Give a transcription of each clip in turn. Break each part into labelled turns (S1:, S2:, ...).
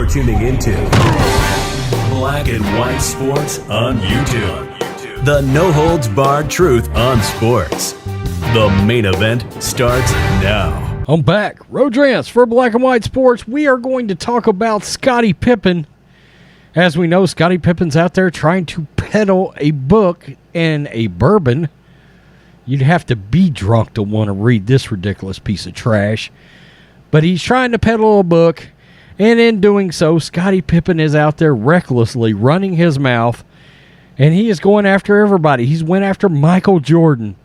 S1: You're tuning into Black and White Sports on YouTube. The no-holds-barred truth on sports. The main event starts now.
S2: I'm back. Rodrance for Black and White Sports. We are going to talk about Scottie Pippen. As we know, Scottie Pippen's out there trying to peddle a book and a bourbon. You'd have to be drunk to want to read this ridiculous piece of trash. But he's trying to peddle a book, and in doing so, Scottie Pippen is out there recklessly running his mouth, and he is going after everybody. He's went after Michael Jordan,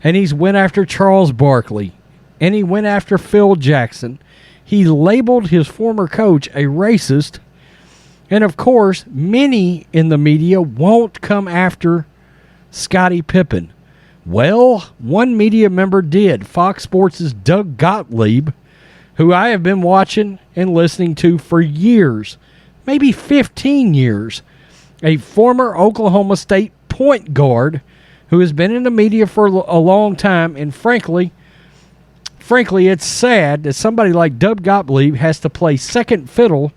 S2: and he's went after Charles Barkley, and he went after Phil Jackson. He labeled his former coach a racist, and of course, many in the media won't come after Scottie Pippen. Well, one media member did. Fox Sports' Doug Gottlieb, who I have been watching and listening to for years, maybe 15 years, a former Oklahoma State point guard who has been in the media for a long time, and frankly, it's sad that somebody like Doug Gottlieb has to play second fiddle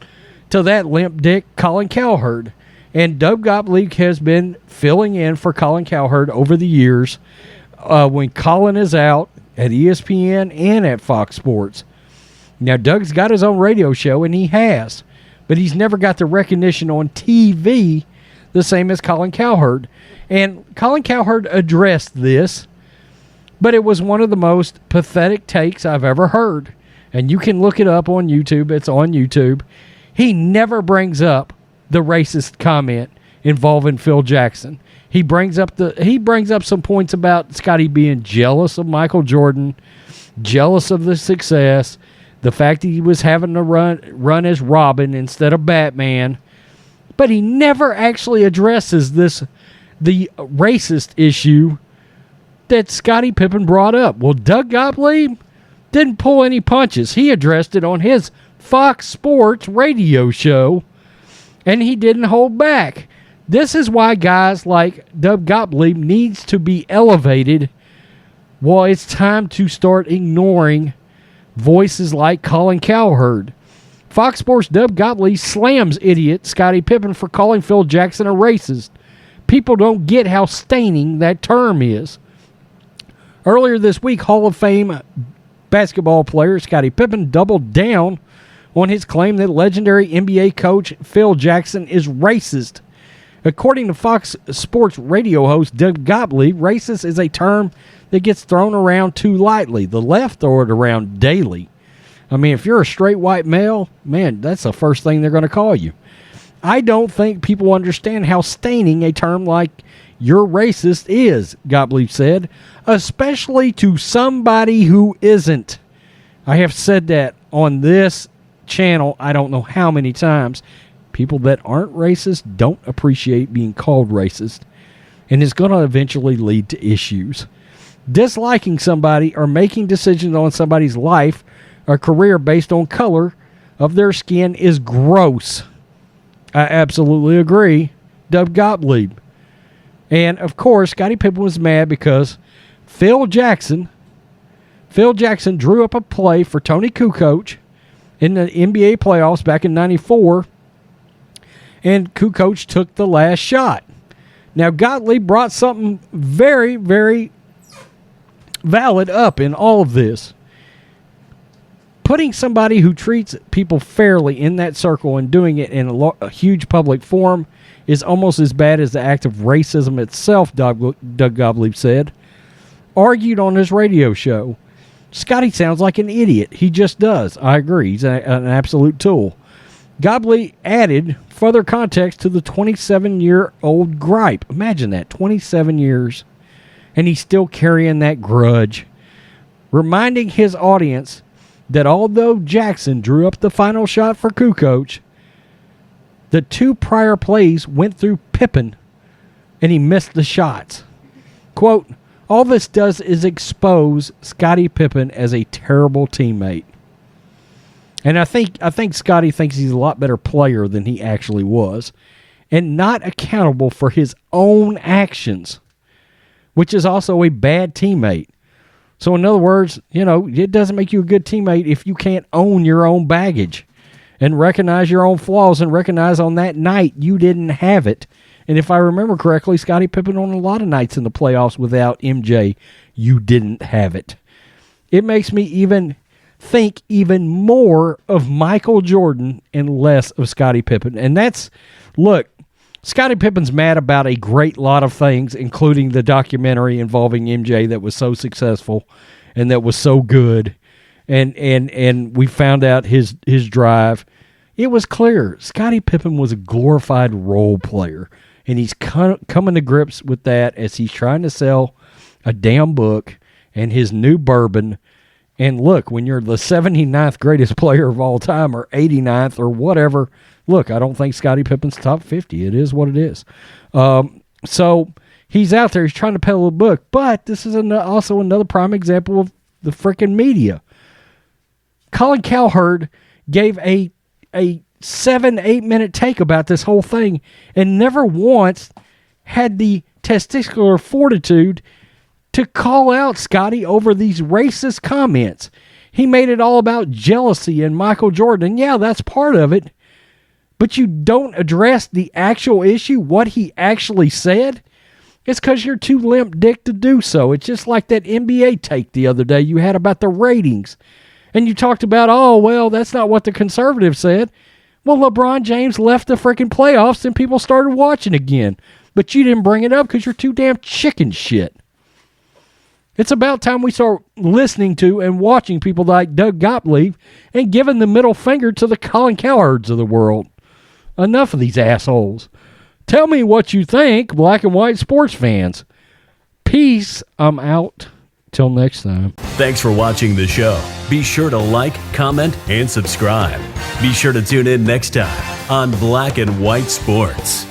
S2: to that limp dick Colin Cowherd. And Doug Gottlieb has been filling in for Colin Cowherd over the years when Colin is out at ESPN and at Fox Sports. Now, Doug's got his own radio show, and he has, but he's never got the recognition on TV the same as Colin Cowherd. And Colin Cowherd addressed this, but it was one of the most pathetic takes I've ever heard. And you can look it up on YouTube. It's on YouTube. He never brings up the racist comment involving Phil Jackson. He brings up some points about Scottie being jealous of Michael Jordan, jealous of the success, the fact that he was having to run as Robin instead of Batman, but he never actually addresses the racist issue that Scottie Pippen brought up. Well, Doug Gottlieb didn't pull any punches. He addressed it on his Fox Sports radio show, and he didn't hold back. This is why guys like Doug Gottlieb needs to be elevated. Well, it's time to start ignoring voices like Colin Cowherd. Fox Sports' Doug Gottlieb slams idiot Scottie Pippen for calling Phil Jackson a racist. People don't get how staining that term is. Earlier this week, Hall of Fame basketball player Scottie Pippen doubled down on his claim that legendary NBA coach Phil Jackson is racist. According to Fox Sports radio host Doug Gottlieb, racist is a term that gets thrown around too lightly. The left throw it around daily. I mean, if you're a straight white male, man, that's the first thing they're going to call you. I don't think people understand how staining a term like "you're racist" is, Gottlieb said, especially to somebody who isn't. I have said that on this channel I don't know how many times. People that aren't racist don't appreciate being called racist, and it's going to eventually lead to issues. Disliking somebody or making decisions on somebody's life or career based on color of their skin is gross. I absolutely agree. Doug Gottlieb. And, of course, Scottie Pippen was mad because Phil Jackson drew up a play for Tony Kukoc in the NBA playoffs back in 94, and Kukoc took the last shot. Now, Gottlieb brought something very, very valid up in all of this. Putting somebody who treats people fairly in that circle and doing it in a huge public forum is almost as bad as the act of racism itself, Doug Gottlieb said. Argued on his radio show. Scottie sounds like an idiot. He just does. I agree. He's an absolute tool. Gottlieb added further context to the 27-year-old gripe. Imagine that, 27 years, and he's still carrying that grudge. Reminding his audience that although Jackson drew up the final shot for Kukoc, the two prior plays went through Pippen, and he missed the shots. Quote, all this does is expose Scottie Pippen as a terrible teammate. And I think Scottie thinks he's a lot better player than he actually was, and not accountable for his own actions, which is also a bad teammate. So in other words, it doesn't make you a good teammate if you can't own your own baggage. and recognize your own flaws and recognize on that night you didn't have it. And if I remember correctly, Scottie Pippen on a lot of nights in the playoffs without MJ, you didn't have it. It makes me even think even more of Michael Jordan and less of Scottie Pippen. And that's, look, Scottie Pippen's mad about a great lot of things, including the documentary involving MJ that was so successful and that was so good. And we found out his drive. It was clear Scottie Pippen was a glorified role player. And he's coming to grips with that as he's trying to sell a damn book and his new bourbon. And look, when you're the 79th greatest player of all time or 89th or whatever, look, I don't think Scottie Pippen's top 50. It is what it is. So he's out there. He's trying to peddle a book. But this is also another prime example of the freaking media. Colin Cowherd gave a 7-8 minute take about this whole thing and never once had the testicular fortitude to call out Scottie over these racist comments. He made it all about jealousy and Michael Jordan. And yeah, that's part of it. But you don't address the actual issue, what he actually said. It's because you're too limp dick to do so. It's just like that NBA take the other day you had about the ratings. And you talked about, oh, well, that's not what the conservatives said. Well, LeBron James left the freaking playoffs and people started watching again. But you didn't bring it up because you're too damn chicken shit. It's about time we start listening to and watching people like Doug Gottlieb and giving the middle finger to the Colin Cowherds of the world. Enough of these assholes. Tell me what you think, black and white sports fans. Peace. I'm out. Till next time.
S1: Thanks for watching the show. Be sure to like, comment, and subscribe. Be sure to tune in next time on Black and White Sports.